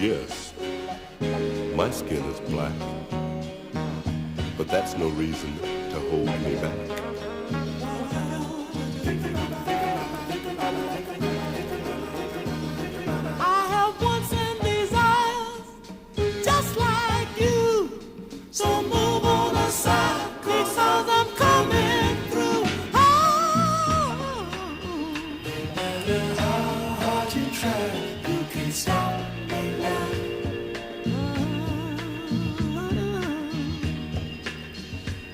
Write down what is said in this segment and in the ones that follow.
Yes, my skin is black, but that's no reason to hold me back. I have wants and desires just like you. So move on aside, because I'm coming through. Oh, no matter how hard you try, you can't stop me now.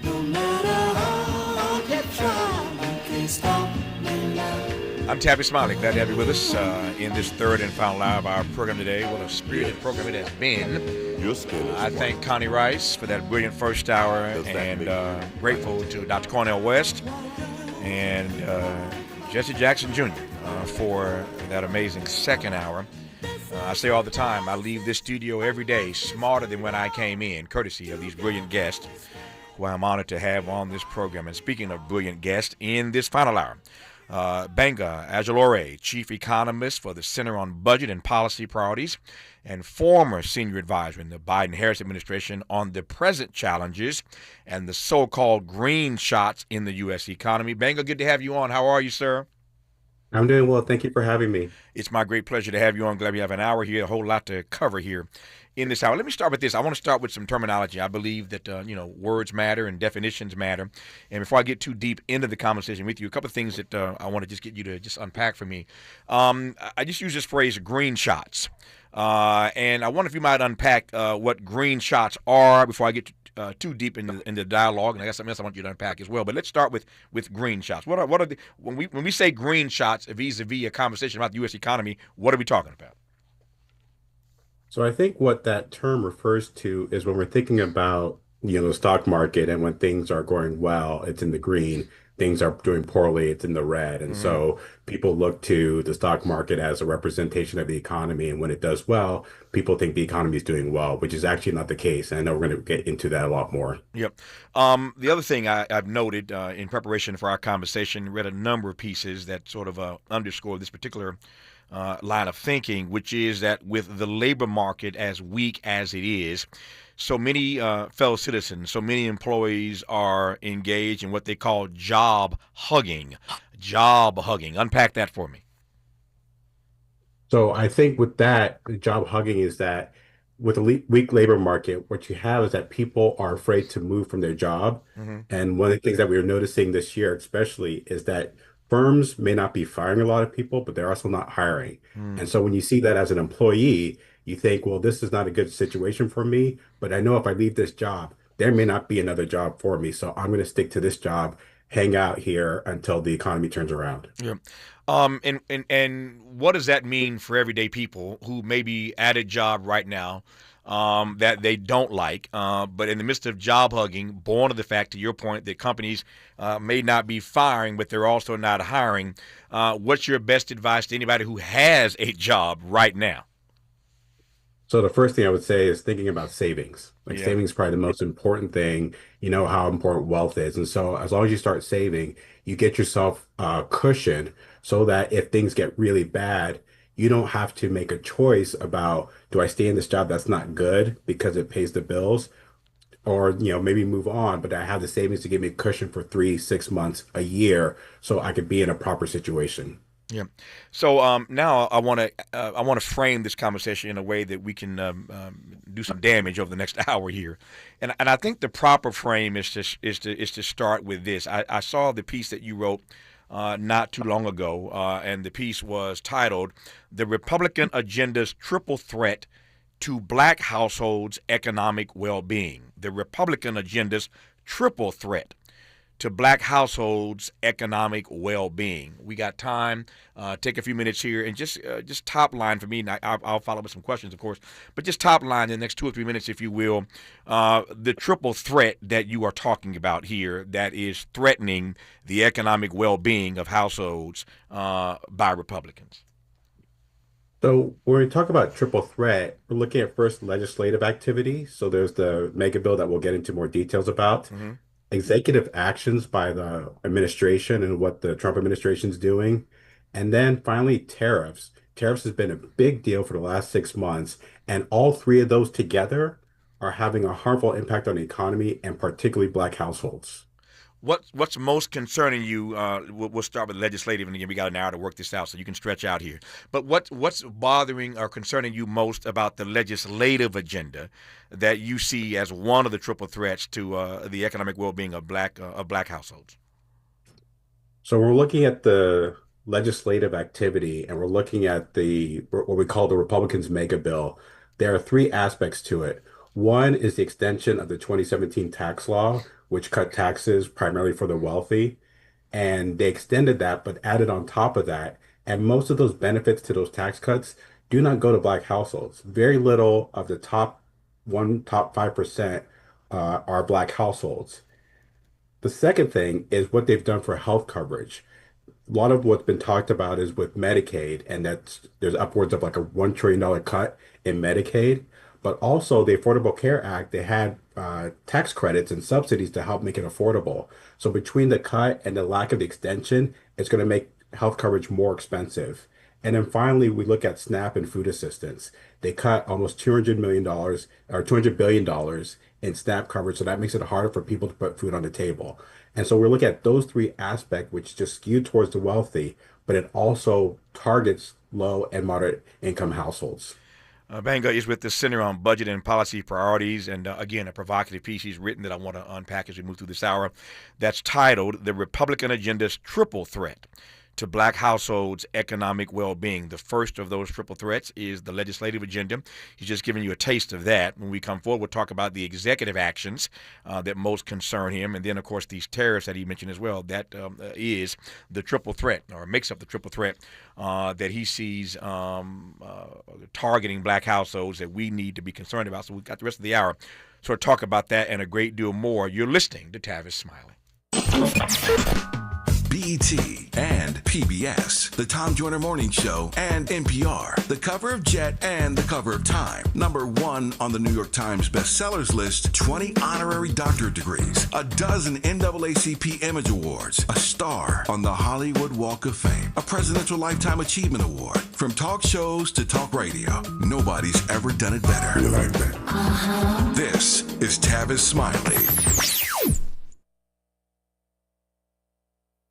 No matter how hard you try, you can't stop me now. I'm Tavis, Smiley. Glad to have you with us in this third and final hour of our program today. What a spirited program it has been. Your skin is I thank Connie Rice for that brilliant first hour, and grateful to Dr. Cornell West and Jesse Jackson Jr. For that amazing second hour. I say all the time, I leave this studio every day smarter than when I came in, courtesy of these brilliant guests who I'm honored to have on this program. And speaking of brilliant guests, in this final hour, Gbenga Ajilore, chief economist for the Center on Budget and Policy Priorities, and former senior advisor in the Biden-Harris administration on the present challenges and the so-called green shots in the U.S. economy. Gbenga, good to have you on. How are you, sir? I'm doing well. Thank you for having me. It's my great pleasure to have you on. Glad we have an hour here, a whole lot to cover here in this hour. Let me start with this. I want to start with some terminology. I believe that, words matter and definitions matter. And before I get too deep into the conversation with you, a couple of things that I want to just get you to just unpack for me. I just use this phrase, green shots. And I wonder if you might unpack what green shots are before I get too deep in the dialogue, and I got something else I want you to unpack as well. But let's start with green shots. What are the when we say green shots vis-a-vis a conversation about the U.S. economy? What are we talking about? So I think what that term refers to is when we're thinking about, the stock market, and when things are going well, it's in the green. Things are doing poorly, it's in the red. And Mm-hmm. so people look to the stock market as a representation of the economy. And when it does well, people think the economy is doing well, which is actually not the case. And I know we're going to get into that a lot more. Yep. The other thing I've noted in preparation for our conversation, read a number of pieces that sort of underscore this particular line of thinking, which is that with the labor market as weak as it is, so many fellow citizens, so many employees are engaged in what they call job hugging. Job hugging. Unpack that for me. So I think with that, the job hugging is that with a weak labor market, what you have is that people are afraid to move from their job. Mm-hmm. And one of the things that we are noticing this year, especially, is that firms may not be firing a lot of people, but they're also not hiring. And so when you see that as an employee, you think, well, this is not a good situation for me, but I know if I leave this job, there may not be another job for me. So I'm going to stick to this job, hang out here until the economy turns around. Yeah. And what does that mean for everyday people who may be at a job right now that they don't like, but in the midst of job hugging, born of the fact, to your point, that companies may not be firing, but they're also not hiring. What's your best advice to anybody who has a job right now? So the first thing I would say is thinking about savings. Like Yeah. savings is probably the most important thing. You know how important wealth is. And so as long as you start saving, you get yourself a cushion so that if things get really bad, you don't have to make a choice about, do I stay in this job that's not good because it pays the bills, or maybe move on, but I have the savings to give me a cushion for 3, 6 months, a year, so I could be in a proper situation. Yeah. So now I want to frame this conversation in a way that we can do some damage over the next hour here, and I think the proper frame is to start with this. I saw the piece that you wrote not too long ago, and the piece was titled "The Republican Agenda's Triple Threat to Black Households' Economic Well-Being." The Republican agenda's triple threat to black households' economic well-being. We got time. Take a few minutes here and just top line for me. And I'll follow up with some questions, of course. But just top line in the next 2 or 3 minutes, if you will, the triple threat that you are talking about here that is threatening the economic well-being of households by Republicans. So when we talk about triple threat, we're looking at first legislative activity. So there's the mega bill that we'll get into more details about. Mm-hmm. Executive actions by the administration and what the Trump administration is doing. And then finally, tariffs. Tariffs has been a big deal for the last 6 months, and all three of those together are having a harmful impact on the economy and particularly Black households. What's most concerning you? We'll start with legislative, and again, we got an hour to work this out, so you can stretch out here. But what's bothering or concerning you most about the legislative agenda that you see as one of the triple threats to the economic well-being of black households? So we're looking at the legislative activity and we're looking at the what we call the Republicans' mega bill. There are three aspects to it. One is the extension of the 2017 tax law, which cut taxes primarily for the wealthy. And they extended that, but added on top of that. And most of those benefits to those tax cuts do not go to Black households. Very little of the top 5% are Black households. The second thing is what they've done for health coverage. A lot of what's been talked about is with Medicaid, and there's upwards of like a $1 trillion cut in Medicaid. But also the Affordable Care Act, they had tax credits and subsidies to help make it affordable. So between the cut and the lack of extension, it's going to make health coverage more expensive. And then finally, we look at SNAP and food assistance. They cut almost $200 million or $200 billion in SNAP coverage. So that makes it harder for people to put food on the table. And so we're looking at those three aspects, which just skew towards the wealthy, but it also targets low and moderate income households. Gbenga is with the Center on Budget and Policy Priorities, and again, a provocative piece he's written that I want to unpack as we move through this hour. That's titled "The Republican Agenda's Triple Threat to Black Households' Economic Well-Being." The first of those triple threats is the legislative agenda. He's just giving you a taste of that. When we come forward, we'll talk about the executive actions that most concern him, and then, of course, these tariffs that he mentioned as well. That is the triple threat, or makes up the triple threat that he sees targeting Black households that we need to be concerned about. So we've got the rest of the hour to sort of talk about that and a great deal more. You're listening to Tavis Smiley. BET and PBS, the Tom Joyner Morning Show, and NPR, the cover of Jet and the cover of Time. #1 on the New York Times bestsellers list, 20 honorary doctorate degrees, a dozen NAACP Image Awards, a star on the Hollywood Walk of Fame, a Presidential Lifetime Achievement Award. From talk shows to talk radio, nobody's ever done it better. You like that? Uh-huh. This is Tavis Smiley.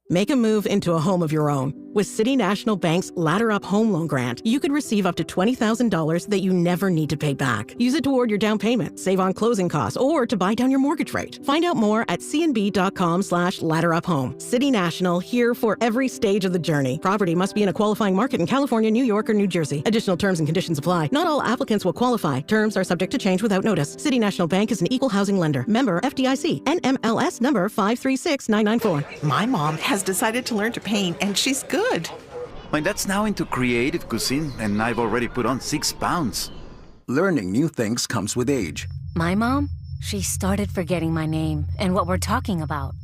Make a move into a home of your own. With City National Bank's Ladder Up Home Loan Grant, you could receive up to $20,000 that you never need to pay back. Use it toward your down payment, save on closing costs, or to buy down your mortgage rate. Find out more at cnb.com/ladderuphome. City National, here for every stage of the journey. Property must be in a qualifying market in California, New York, or New Jersey. Additional terms and conditions apply. Not all applicants will qualify. Terms are subject to change without notice. City National Bank is an equal housing lender. Member FDIC. NMLS number 536994. My mom has decided to learn to paint, and she's good. My dad's now into creative cuisine, and I've already put on 6 pounds. Learning new things comes with age. My mom, she started forgetting my name and what we're talking about.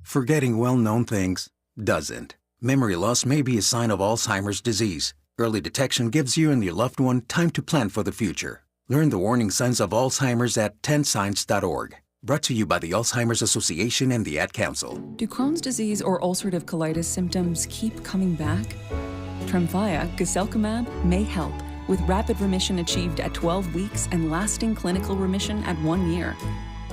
Forgetting well-known things doesn't. Memory loss may be a sign of Alzheimer's disease. Early detection gives you and your loved one time to plan for the future. Learn the warning signs of Alzheimer's at 10signs.org. Brought to you by the Alzheimer's Association and the Ad Council. Do Crohn's disease or ulcerative colitis symptoms keep coming back? Tremfya, guselkumab, may help, with rapid remission achieved at 12 weeks and lasting clinical remission at 1 year.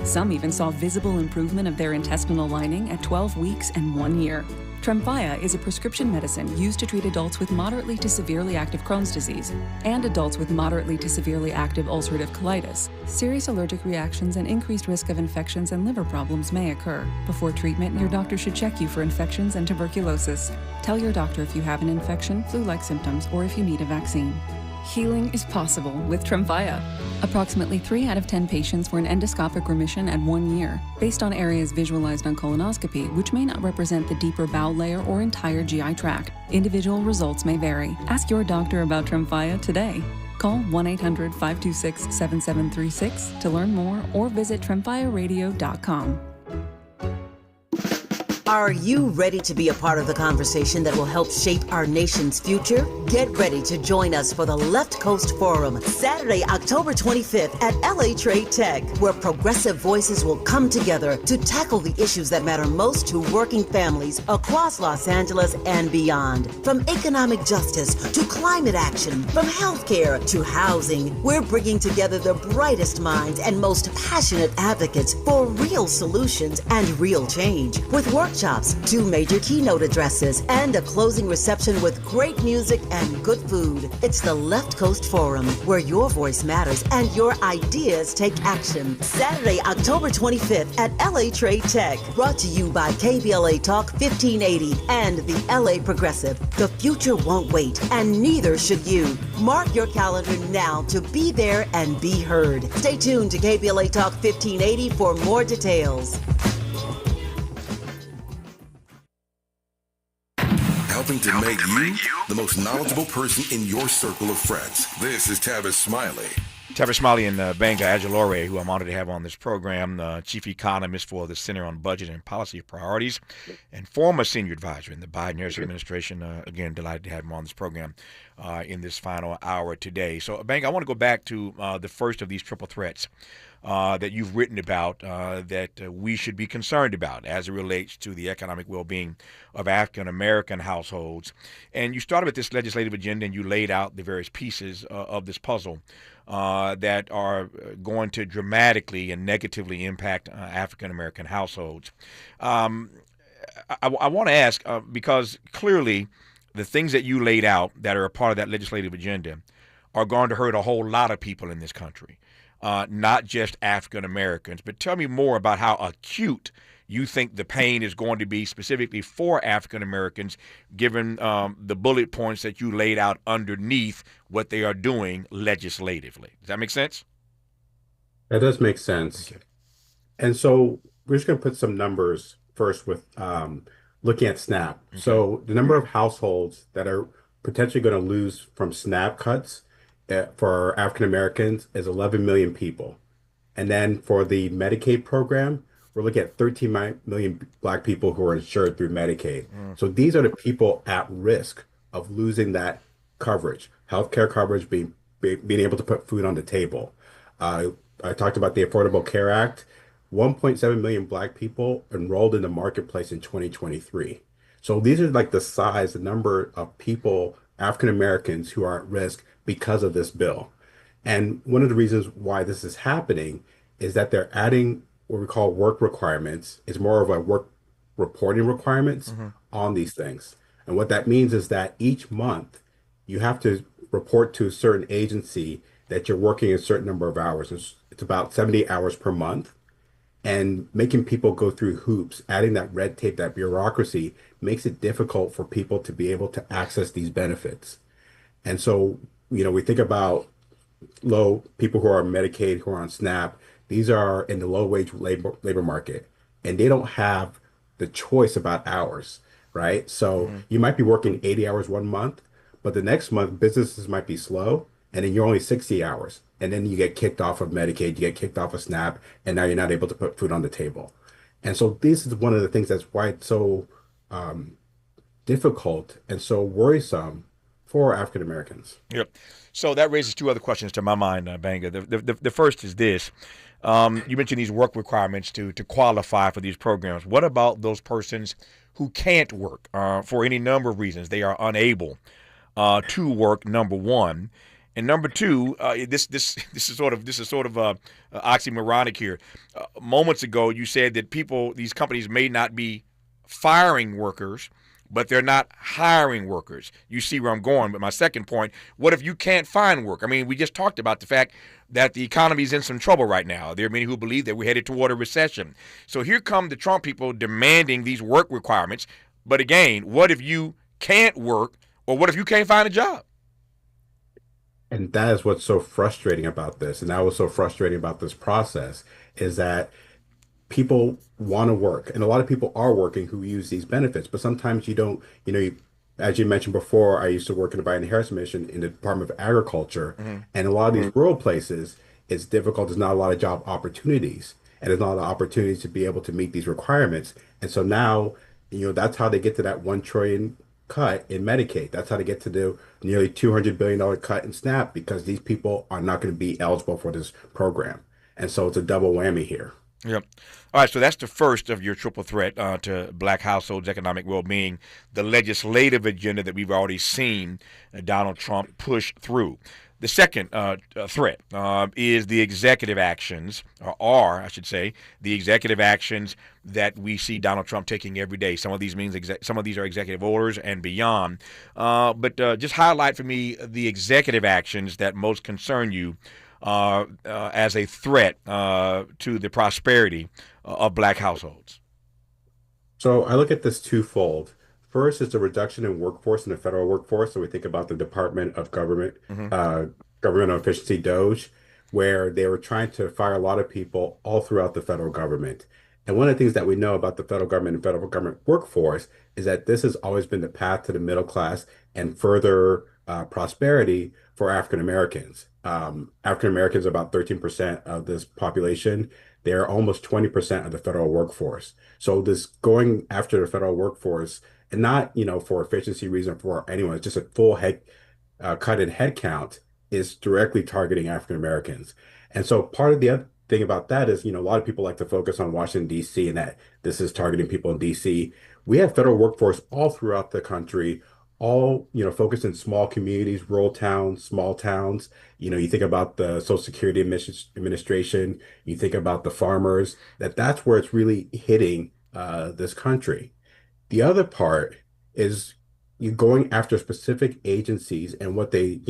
Some even saw visible improvement of their intestinal lining at 12 weeks and 1 year. Tremfya is a prescription medicine used to treat adults with moderately to severely active Crohn's disease and adults with moderately to severely active ulcerative colitis. Serious allergic reactions and increased risk of infections and liver problems may occur. Before treatment, your doctor should check you for infections and tuberculosis. Tell your doctor if you have an infection, flu-like symptoms, or if you need a vaccine. Healing is possible with Tremfya. Approximately 3 out of 10 patients were in endoscopic remission at 1 year, based on areas visualized on colonoscopy, which may not represent the deeper bowel layer or entire GI tract. Individual results may vary. Ask your doctor about Tremfya today. Call 1-800-526-7736 to learn more or visit tremfyaradio.com. Are you ready to be a part of the conversation that will help shape our nation's future? Get ready to join us for the Left Coast Forum, Saturday, October 25th at LA Trade Tech, where progressive voices will come together to tackle the issues that matter most to working families across Los Angeles and beyond. From economic justice to climate action, from healthcare to housing, we're bringing together the brightest minds and most passionate advocates for real solutions and real change. With workshops, 2 major keynote addresses, and a closing reception with great music and good food. It's the Left Coast Forum, where your voice matters and your ideas take action. Saturday, October 25th at LA Trade Tech. Brought to you by KBLA Talk 1580 and the LA Progressive. The future won't wait, and neither should you. Mark your calendar now to be there and be heard. Stay tuned to KBLA Talk 1580 for more details. Helping to make you the most knowledgeable person in your circle of friends. This is Tavis Smiley. Tavis Smiley and Gbenga Ajilore, who I'm honored to have on this program, chief economist for the Center on Budget and Policy Priorities, and former senior advisor in the Biden-Harris administration. Again, delighted to have him on this program in this final hour today. So, Gbenga, I want to go back to the first of these triple threats that you've written about that we should be concerned about as it relates to the economic well-being of African-American households. And you started with this legislative agenda and you laid out the various pieces of this puzzle that are going to dramatically and negatively impact African-American households. I want to ask, because clearly the things that you laid out that are a part of that legislative agenda are going to hurt a whole lot of people in this country. Not just African Americans, but tell me more about how acute you think the pain is going to be specifically for African Americans, given the bullet points that you laid out underneath what they are doing legislatively. Does that make sense? That does make sense. Okay. And so we're just going to put some numbers first with looking at SNAP. Okay. So the number of households that are potentially going to lose from SNAP cuts for African Americans is 11 million people. And then for the Medicaid program, we're looking at 13 million Black people who are insured through Medicaid. So these are the people at risk of losing that coverage, healthcare coverage, being able to put food on the table. I talked about the Affordable Care Act. 1.7 million Black people enrolled in the marketplace in 2023. So these are like the number of people, African Americans, who are at risk because of this bill. And one of the reasons why this is happening is that they're adding what we call work requirements. It's more of a work reporting requirements on these things. And what that means is that each month you have to report to a certain agency that you're working a certain number of hours. It's about 70 hours per month. And making people go through hoops, adding that red tape, that bureaucracy, makes it difficult for people to be able to access these benefits. And so, we think about people who are on Medicaid, who are on SNAP. These are in the low-wage labor market, and they don't have the choice about hours, right? So you might be working 80 hours one month, but the next month businesses might be slow, and then you're only 60 hours. And then you get kicked off of Medicaid, you get kicked off of SNAP, and now you're not able to put food on the table. And so this is one of the things that's why it's so difficult and so worrisome for African Americans. Yep. So that raises two other questions to my mind, Gbenga. The first is this. You mentioned these work requirements to qualify for these programs. What about those persons who can't work for any number of reasons? They are unable to work, number one. And number two, this is sort of oxymoronic here. Moments ago, you said that these companies may not be firing workers, but they're not hiring workers. You see where I'm going. But my second point, what if you can't find work? I mean, we just talked about the fact that the economy is in some trouble right now. There are many who believe that we're headed toward a recession. So here come the Trump people demanding these work requirements. But again, what if you can't work, or what if you can't find a job? And that is what's so frustrating about this. And that was so frustrating about this process, is that people want to work. And a lot of people are working who use these benefits, but sometimes you don't, as you mentioned before, I used to work in the Biden-Harris administration in the Department of Agriculture. And a lot of these rural places, it's difficult. There's not a lot of job opportunities, and there's not a lot of opportunities to be able to meet these requirements. And so now That's how they get to that 1 trillion cut in Medicaid. That's how they get to the nearly $200 billion cut in SNAP because these people are not going to be eligible for this program. And so it's a double whammy here. Yep. All right, so that's the first of your triple threat to black households' economic well-being, the legislative agenda that we've already seen Donald Trump push through. The second threat is the executive actions, or are, I should say, the executive actions that we see Donald Trump taking every day. Some of these some of these are executive orders and beyond. But just highlight for me the executive actions that most concern you as a threat to the prosperity of black households. So I look at this twofold. First is the reduction in workforce in the federal workforce. So we think about the Department of Governmental Efficiency, DOGE, where they were trying to fire a lot of people all throughout the federal government. And one of the things that we know about the federal government and federal government workforce is that this has always been the path to the middle class and further prosperity for African Americans. African Americans are about 13% of this population. They're almost 20% of the federal workforce. So this going after the federal workforce, and not, for efficiency reason for anyone, it's just a full cut in headcount is directly targeting African Americans. And so part of the other thing about that is, a lot of people like to focus on Washington, D.C., and that this is targeting people in D.C. We have federal workforce all throughout the country, all, focused in small communities, rural towns, small towns. You think about the Social Security Administration, you think about the farmers, that's where it's really hitting this country. The other part is you going after specific agencies and what they,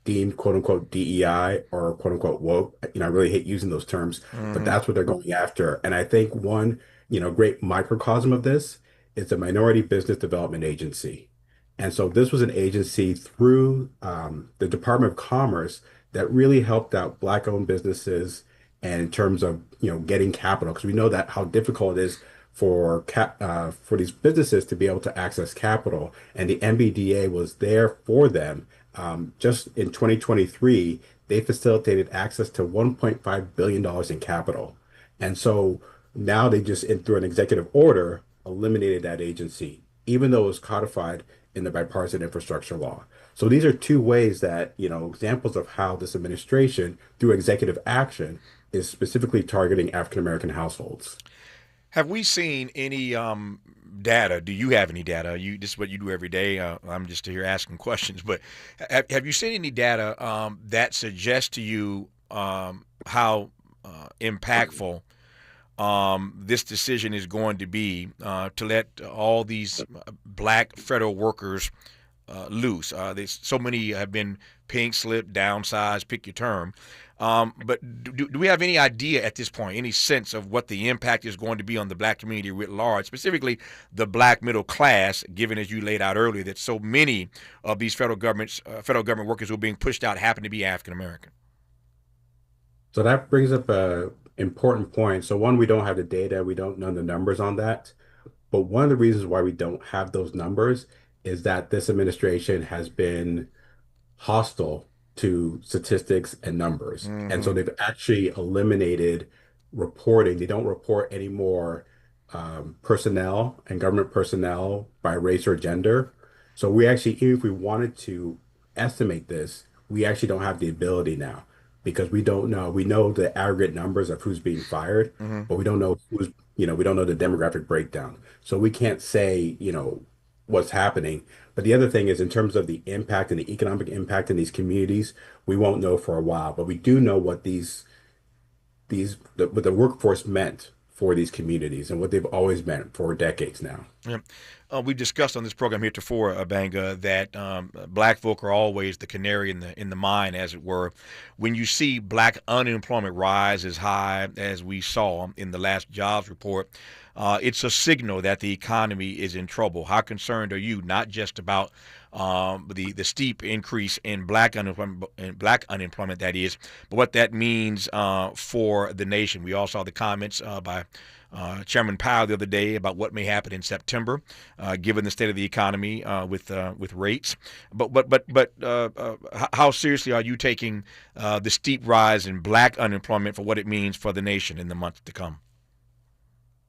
deem quote unquote DEI or quote unquote woke. I really hate using those terms, but that's what they're going after. And I think one, great microcosm of this is the Minority Business Development Agency. And so this was an agency through the Department of Commerce that really helped out Black-owned businesses and in terms of, getting capital, because we know that how difficult it is for these businesses to be able to access capital. And the MBDA was there for them. Just in 2023, they facilitated access to $1.5 billion in capital. And so now they just, through an executive order, eliminated that agency, even though it was codified in the bipartisan infrastructure law. So these are two ways that, examples of how this administration, through executive action, is specifically targeting African American households. Have we seen any data? Do you have any data? This is what you do every day. I'm just here asking questions, but have you seen any data that suggests to you how impactful this decision is going to be to let all these black federal workers loose? So many have been pink slipped, downsized, pick your term. But do we have any idea at this point, any sense of what the impact is going to be on the black community writ large, specifically the black middle class, given, as you laid out earlier, that so many of these federal government workers who are being pushed out happen to be African American? So that brings up a important point. So one, we don't have the data. We don't know the numbers on that. But one of the reasons why we don't have those numbers is that this administration has been hostile to statistics and numbers. And so they've actually eliminated reporting. They don't report anymore personnel and government personnel by race or gender. So we actually, even if we wanted to estimate this, we actually don't have the ability now because we don't know. We know the aggregate numbers of who's being fired, but we don't know who's, we don't know the demographic breakdown. So we can't say, what's happening. But the other thing is in terms of the impact and the economic impact in these communities, we won't know for a while, but we do know what what the workforce meant for these communities and what they've always meant for decades now. Yeah. We discussed on this program heretofore, Gbenga, that black folk are always the canary in the mine, as it were. When you see black unemployment rise as high as we saw in the last jobs report, it's a signal that the economy is in trouble. How concerned are you, not just about the steep increase in black unemployment, that is, but what that means for the nation? We all saw the comments by Chairman Powell the other day about what may happen in September, given the state of the economy with rates. But how seriously are you taking the steep rise in black unemployment for what it means for the nation in the months to come?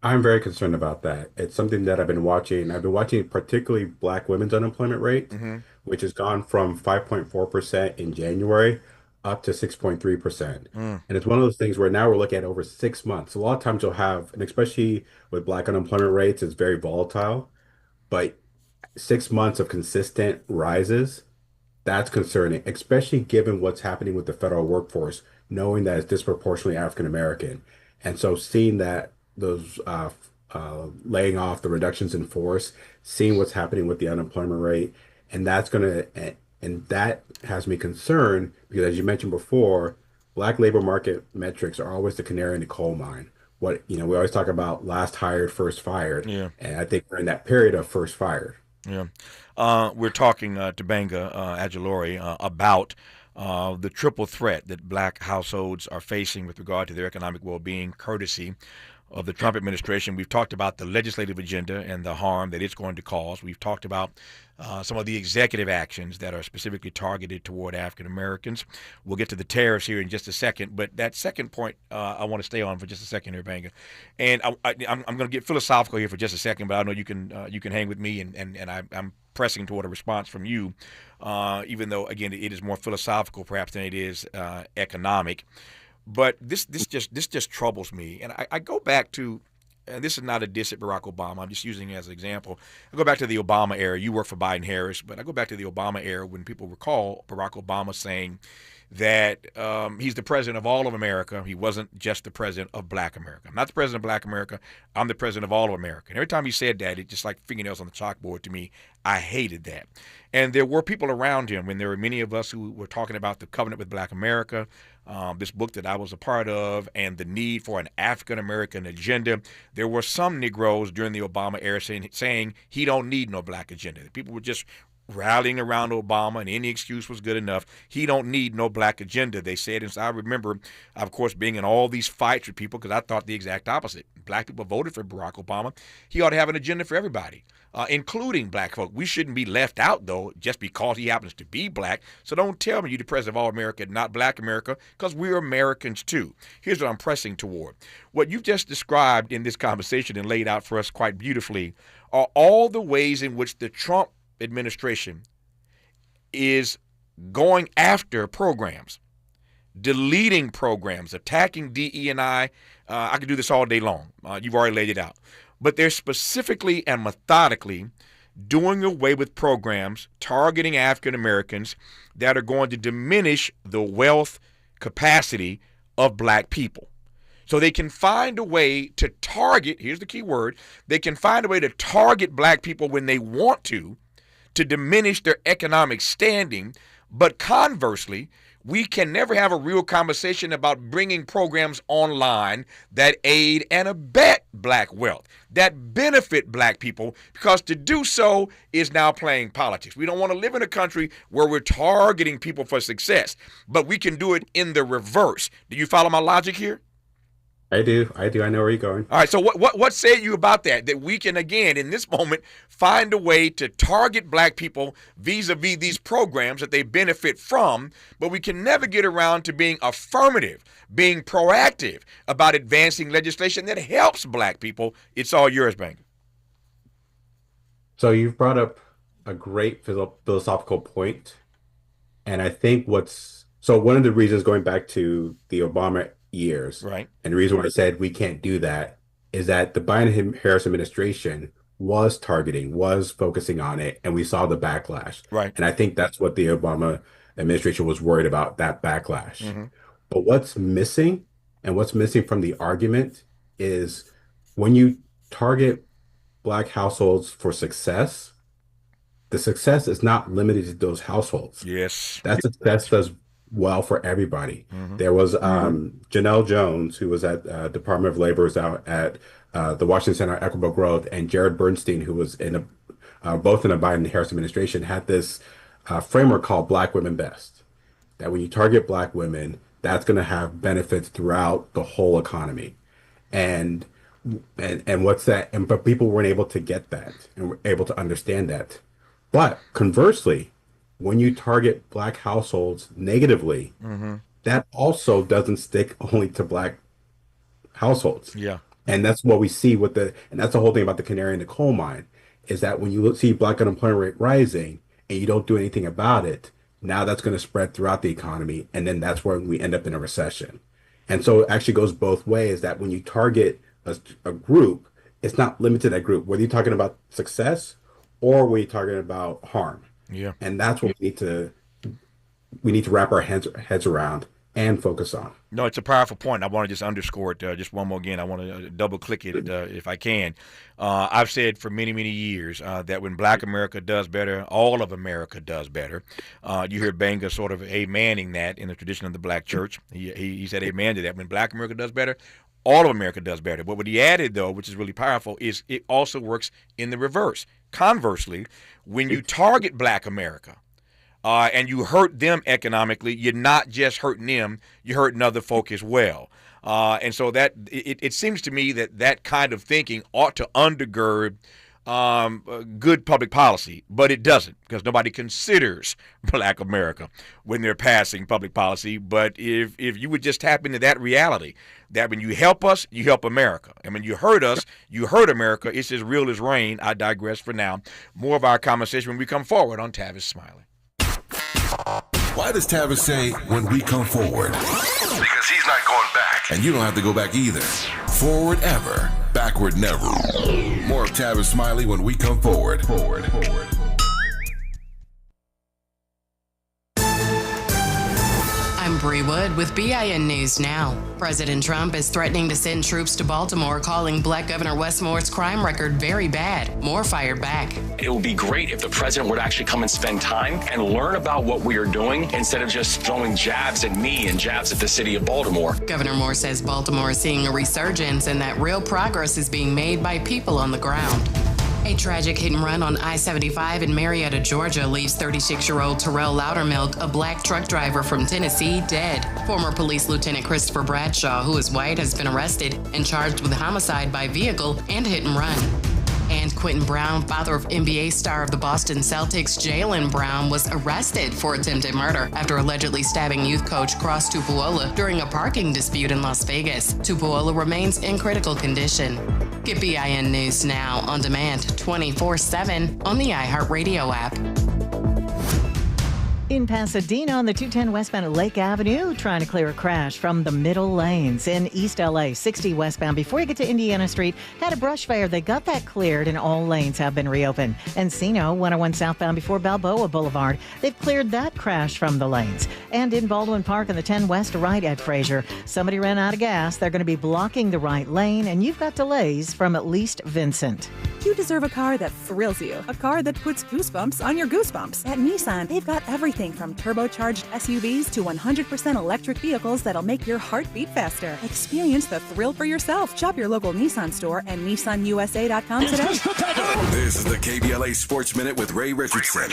I'm very concerned about that. It's something that I've been watching. I've been watching particularly Black women's unemployment rate, Hmm. which has gone from 5.4% in January up to 6.3%. Mm. And it's one of those things where now we're looking at over 6 months. A lot of times you'll have, and especially with Black unemployment rates, it's very volatile, but 6 months of consistent rises. That's concerning, especially given what's happening with the federal workforce, knowing that it's disproportionately African American. And so seeing that those laying off, the reductions in force, seeing what's happening with the unemployment rate, and and that has me concerned because as you mentioned before, Black labor market metrics are always the canary in the coal mine. We always talk about last hired, first fired, Yeah. and I think we're in that period of first fired. Yeah. We're talking to Gbenga Ajilore about the triple threat that black households are facing with regard to their economic well-being, courtesy of the Trump administration. We've talked about the legislative agenda and the harm that it's going to cause. We've talked about some of the executive actions that are specifically targeted toward African Americans. We'll get to the tariffs here in just a second, but that second point I want to stay on for just a second here, Banga. And I'm going to get philosophical here for just a second, but I know you can hang with me, and I'm pressing toward a response from you, even though again it is more philosophical perhaps than it is economic. But this just troubles me, and I go back to, and this is not a diss at Barack Obama. I'm just using it as an example. I go back to the Obama era. You work for Biden Harris, but I go back to the Obama era when people recall Barack Obama saying that he's the president of all of America. He wasn't just the president of Black America. I'm not the president of Black America. I'm the president of all of America. And every time he said that, it just like fingernails on the chalkboard to me. I hated that. And there were people around him, and there were many of us who were talking about the covenant with Black America, this book that I was a part of, and the need for an African American agenda. There were some Negroes during the Obama era saying he don't need no black agenda. People were just rallying around Obama, and any excuse was good enough. He don't need no black agenda, they said. And so I remember, of course, being in all these fights with people because I thought the exact opposite. Black people voted for Barack Obama. He ought to have an agenda for everybody, including black folk. We shouldn't be left out, though, just because he happens to be black. So don't tell me you're the president of all America, not Black America, because we're Americans, too. Here's what I'm pressing toward. What you've just described in this conversation and laid out for us quite beautifully are all the ways in which the Trump administration is going after programs, deleting programs, attacking DE&I. I could do this all day long. You've already laid it out. But they're specifically and methodically doing away with programs targeting African Americans that are going to diminish the wealth capacity of black people. So they can find a way to target, here's the key word, they can find a way to target black people when they want to diminish their economic standing. But conversely, we can never have a real conversation about bringing programs online that aid and abet black wealth, that benefit black people, because to do so is now playing politics. We don't want to live in a country where we're targeting people for success, but we can do it in the reverse. Do you follow my logic here? I do. I do. I know where you're going. All right. So what say you about that? That we can, again, in this moment, find a way to target black people vis-a-vis these programs that they benefit from, but we can never get around to being affirmative, being proactive about advancing legislation that helps black people. It's all yours, Bang. So you've brought up a great philosophical point, and I think one of the reasons going back to the Obama years, Right. and the reason why I said we can't do that is that the Biden-Harris administration was focusing on it, and we saw the backlash. Right. And I think that's what the Obama administration was worried about, that backlash. Mm-hmm. But what's missing from the argument is when you target Black households for success, the success is not limited to those households. Yes. That success does well for everybody. Mm-hmm. There was Janelle Jones, who was at Department of Labor, was out at the Washington Center on Equitable Growth, and Jared Bernstein, who was both in the Biden-Harris administration, had this framework called Black Women Best. That when you target Black women, that's going to have benefits throughout the whole economy. And what's that? But people weren't able to get that and were able to understand that. But conversely, when you target Black households negatively, Mm-hmm. that also doesn't stick only to Black households. Yeah. And that's what we see and that's the whole thing about the canary in the coal mine, is that when you see black unemployment rate rising and you don't do anything about it, now that's going to spread throughout the economy. And then that's where we end up in a recession. And so it actually goes both ways, that when you target a group, it's not limited to that group, whether you're talking about success or whether you're talking about harm. Yeah. And that's what we need to wrap our heads around and focus on. No, it's a powerful point. I want to just underscore it just one more again. I want to double click it if I can. I've said for many, many years that when Black America does better, all of America does better. You hear Gbenga sort of amening that in the tradition of the Black church. He said amen to that. When Black America does better, all of America does better. But what he added, though, which is really powerful, is it also works in the reverse. Conversely, when you target Black America, and you hurt them economically, you're not just hurting them, you're hurting other folk as well. And so that it seems to me that kind of thinking ought to undergird good public policy, but it doesn't, because nobody considers Black America when they're passing public policy. But if you would just tap into that reality, that when you help us, you help America. And when you hurt us, you hurt America. It's as real as rain. I digress for now. More of our conversation when we come forward on Tavis Smiley. Why does Tavis say when we come forward? Because he's not going back. And you don't have to go back either. Forward ever, backward never. More of Tavis Smiley when we come forward. I'm Bree Wood with BIN News Now. President Trump is threatening to send troops to Baltimore, calling Black Governor Wes Moore's crime record very bad. Moore fired back. It would be great if the president would actually come and spend time and learn about what we are doing instead of just throwing jabs at me and jabs at the city of Baltimore. Governor Moore says Baltimore is seeing a resurgence and that real progress is being made by people on the ground. A tragic hit and run on I-75 in Marietta, Georgia leaves 36-year-old Terrell Loudermilk, a black truck driver from Tennessee, dead. Former police lieutenant Christopher Bradshaw, who is white, has been arrested and charged with homicide by vehicle and hit and run. And Quentin Brown, father of NBA star of the Boston Celtics, Jaylen Brown, was arrested for attempted murder after allegedly stabbing youth coach Cross Tupuola during a parking dispute in Las Vegas. Tupuola remains in critical condition. Get BIN News Now on demand 24/7 on the iHeartRadio app. In Pasadena on the 210 westbound at Lake Avenue, trying to clear a crash from the middle lanes. In East LA, 60 westbound before you get to Indiana Street, had a brush fire. They got that cleared and all lanes have been reopened. Encino, 101 southbound before Balboa Boulevard, they've cleared that crash from the lanes. And in Baldwin Park on the 10 west right at Fraser, somebody ran out of gas. They're going to be blocking the right lane, and you've got delays from at least Vincent. You deserve a car that thrills you, a car that puts goosebumps on your goosebumps. At Nissan, they've got everything from turbocharged SUVs to 100% electric vehicles that'll make your heart beat faster. Experience the thrill for yourself. Shop your local Nissan store and NissanUSA.com today. This is the KBLA Sports Minute with Ray Richardson.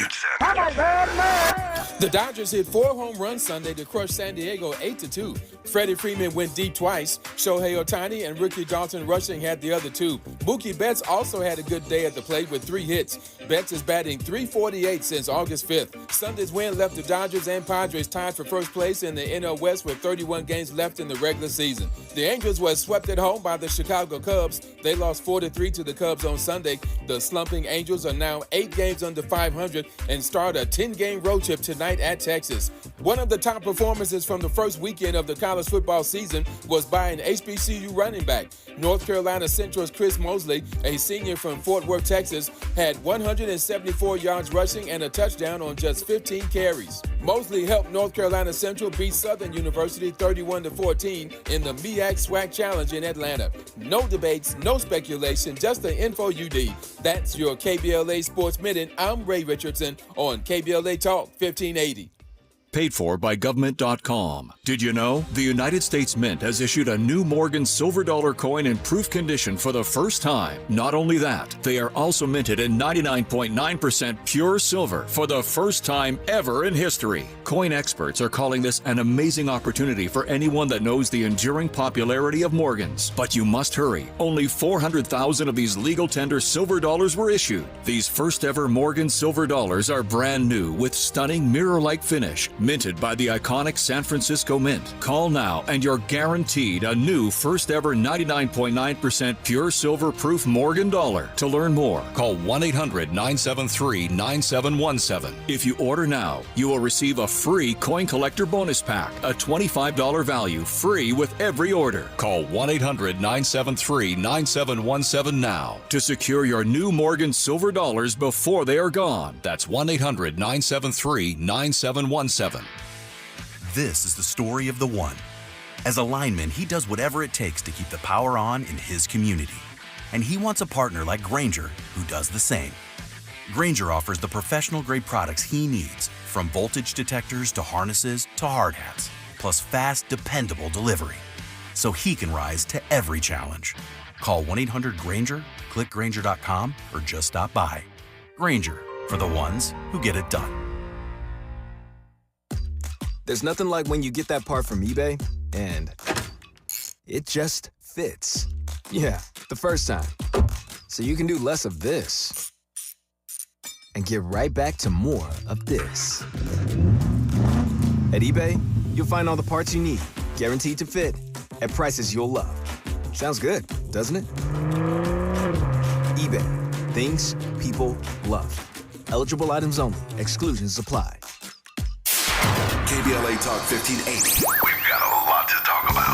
The Dodgers hit 4 home runs Sunday to crush San Diego 8-2. Freddie Freeman went deep twice. Shohei Ohtani and Ricky Dalton Rushing had the other 2. Mookie Betts also had a good day at the plate with 3 hits. Betts is batting .348 since August 5th. Sunday's win left the Dodgers and Padres tied for first place in the NL West with 31 games left in the regular season. The Angels were swept at home by the Chicago Cubs. They lost 4-3 to the Cubs on Sunday. The slumping Angels are now 8 games under 500 and start a 10-game road trip tonight at Texas. One of the top performances from the first weekend of the college football season was by an HBCU running back. North Carolina Central's Chris Mosley, a senior from Fort Worth, Texas, had 174 yards rushing and a touchdown on just 15 carries. Mosley helped North Carolina Central beat Southern University 31-14 in the MEAC SWAC Challenge in Atlanta. No debates, no speculation, just the info you need. That's your KBLA Sports Minute. I'm Ray Richardson on KBLA Talk 1580. Paid for by government.com. Did you know? The United States Mint has issued a new Morgan silver dollar coin in proof condition for the first time. Not only that, they are also minted in 99.9% pure silver for the first time ever in history. Coin experts are calling this an amazing opportunity for anyone that knows the enduring popularity of Morgans. But you must hurry. Only 400,000 of these legal tender silver dollars were issued. These first ever Morgan silver dollars are brand new with stunning mirror-like finish, Minted by the iconic San Francisco Mint. Call now and you're guaranteed a new first ever 99.9% pure silver proof Morgan dollar. To learn more, call 1-800-973-9717. If you order now, you will receive a free coin collector bonus pack, a $25 value, free with every order. Call 1-800-973-9717 now to secure your new Morgan silver dollars before they are gone. That's 1-800-973-9717. This is the story of the one. As a lineman, he does whatever it takes to keep the power on in his community. And he wants a partner like Grainger who does the same. Grainger offers the professional-grade products he needs, from voltage detectors to harnesses to hard hats, plus fast, dependable delivery, so he can rise to every challenge. Call 1-800-GRAINGER, click Grainger.com, or just stop by. Grainger, for the ones who get it done. There's nothing like when you get that part from eBay and it just fits. Yeah, the first time. So you can do less of this and get right back to more of this. At eBay, you'll find all the parts you need, guaranteed to fit, at prices you'll love. Sounds good, doesn't it? eBay, things people love. Eligible items only. Exclusions apply. KBLA Talk 1580. We've got a lot to talk about.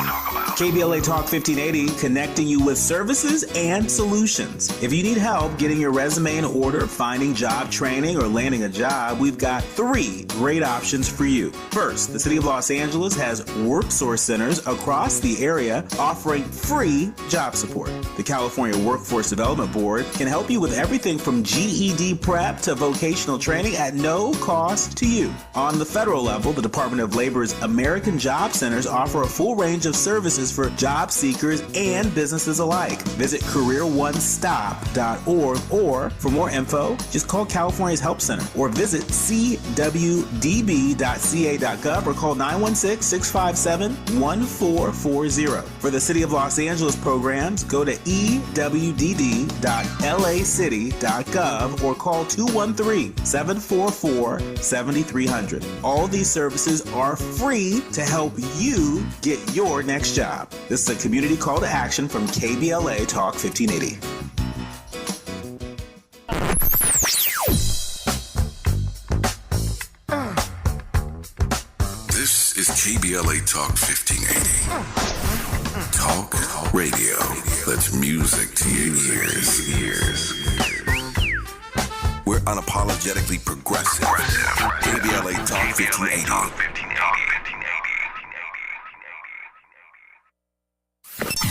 KBLA Talk 1580, connecting you with services and solutions. If you need help getting your resume in order, finding job training, or landing a job, we've got 3 great options for you. First, the City of Los Angeles has WorkSource centers across the area offering free job support. The California Workforce Development Board can help you with everything from GED prep to vocational training at no cost to you. On the federal level, the Department of Labor's American Job Centers offer a full range of services for job seekers and businesses alike. Visit careeronestop.org, or for more info, just call California's Help Center or visit cwdb.ca.gov or call 916-657-1440. For the City of Los Angeles programs, go to ewdd.lacity.gov or call 213-744-7300. All these services are free to help you get your next job. This is a community call to action from KBLA Talk 1580. This is KBLA Talk 1580. Talk radio. That's music to your ears. We're unapologetically progressive. KBLA Talk 1580.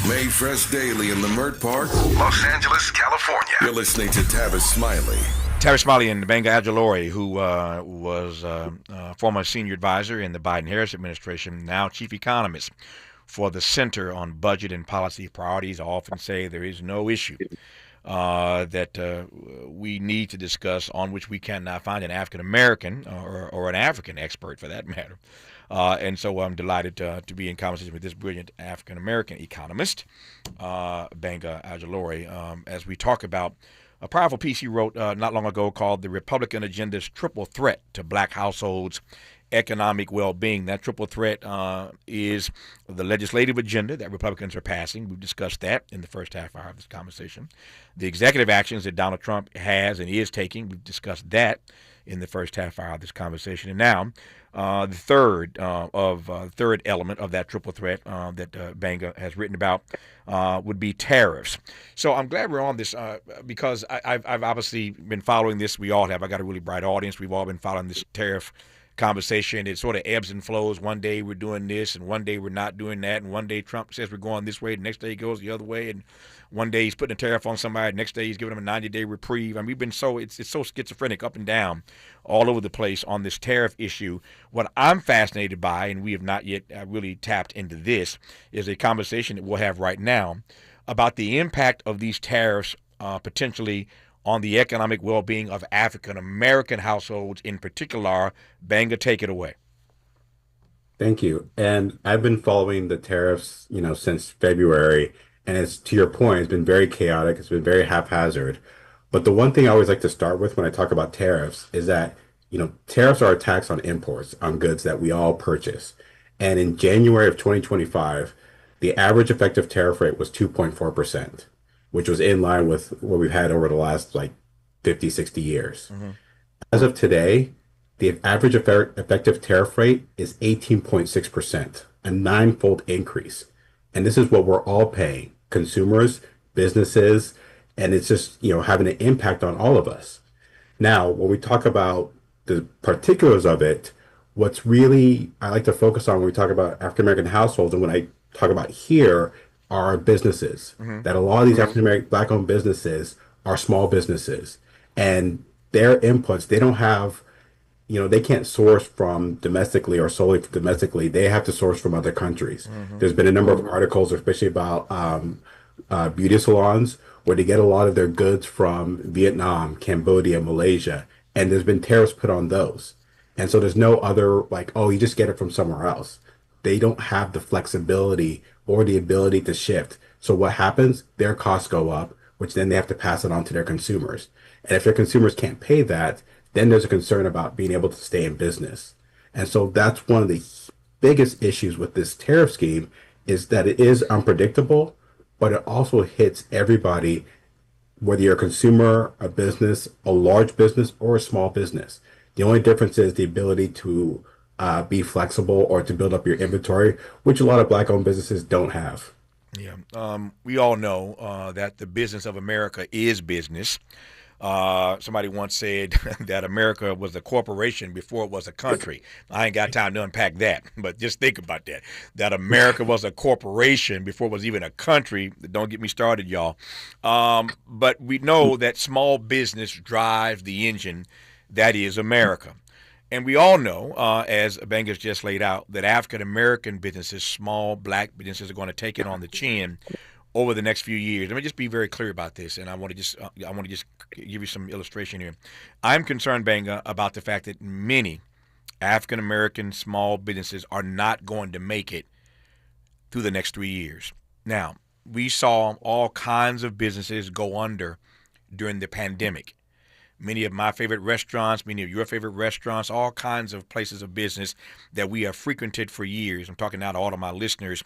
Made fresh daily in the Mert Park, Los Angeles, California. You're listening to Tavis Smiley. Tavis Smiley and Gbenga Ajilore, who was former senior advisor in the Biden-Harris administration, now chief economist for the Center on Budget and Policy Priorities. I often say there is no issue that we need to discuss on which we cannot find an African-American or an African expert, for that matter. And so I'm delighted to be in conversation with this brilliant African-American economist, Gbenga Ajilore, as we talk about a powerful piece he wrote not long ago called "The Republican Agenda's Triple Threat to Black Households' Economic Well-Being." That triple threat is the legislative agenda that Republicans are passing. We've discussed that in the first half hour of this conversation. The executive actions that Donald Trump has and is taking, we've discussed that in the first half hour of this conversation. And now, the third element of that triple threat that Gbenga has written about would be tariffs. So I'm glad we're on this because I've obviously been following this. We all have. I got a really bright audience. We've all been following this tariff conversation. It sort of ebbs and flows. One day we're doing this, and one day we're not doing that. And one day Trump says we're going this way, the next day he goes the other way. And one day he's putting a tariff on somebody, the next day he's giving them a 90-day reprieve. I mean, we've been it's so schizophrenic, up and down, all over the place on this tariff issue. What I'm fascinated by, and we have not yet really tapped into this, is a conversation that we'll have right now about the impact of these tariffs potentially on the economic well-being of African-American households in particular. Gbenga, take it away. Thank you. And I've been following the tariffs, since February, and it's, to your point, it's been very chaotic. It's been very haphazard. But the one thing I always like to start with when I talk about tariffs is that, tariffs are a tax on imports on goods that we all purchase. And in January of 2025, the average effective tariff rate was 2.4%, which was in line with what we've had over the last like 50, 60 years. As of today, the average effective tariff rate is 18.6%, a ninefold increase. And this is what we're all paying, consumers, businesses, and it's just, having an impact on all of us. Now, when we talk about the particulars of it, what's really I like to focus on when we talk about African American households, and when I talk about here are businesses. That a lot of these African American Black owned businesses are small businesses, and their inputs, they don't have, they can't source from domestically or solely domestically. They have to source from other countries. There's been a number of articles, especially about beauty salons, where they get a lot of their goods from Vietnam, Cambodia, Malaysia, and there's been tariffs put on those. And so there's no other, like, oh, you just get it from somewhere else. They don't have the flexibility or the ability to shift. So what happens? Their costs go up, which then they have to pass it on to their consumers. And if their consumers can't pay that, then there's a concern about being able to stay in business. And so that's one of the biggest issues with this tariff scheme, is that it is unpredictable, but it also hits everybody, whether you're a consumer, a business, a large business, or a small business. The only difference is the ability to be flexible or to build up your inventory, which a lot of Black-owned businesses don't have. Yeah. We all know that the business of America is business. Somebody once said that America was a corporation before it was a country. I ain't got time to unpack that, but just think about that. That America was a corporation before it was even a country. Don't get me started, y'all. But we know that small business drives the engine that is America. And we all know, as Gbenga's just laid out, that African-American businesses, small Black businesses, are going to take it on the chin over the next few years. Let me just be very clear about this, and I want to just give you some illustration here. I'm concerned, Gbenga, about the fact that many African-American small businesses are not going to make it through the next 3 years. Now, we saw all kinds of businesses go under during the pandemic. Many of my favorite restaurants, many of your favorite restaurants, all kinds of places of business that we have frequented for years. I'm talking now to all of my listeners.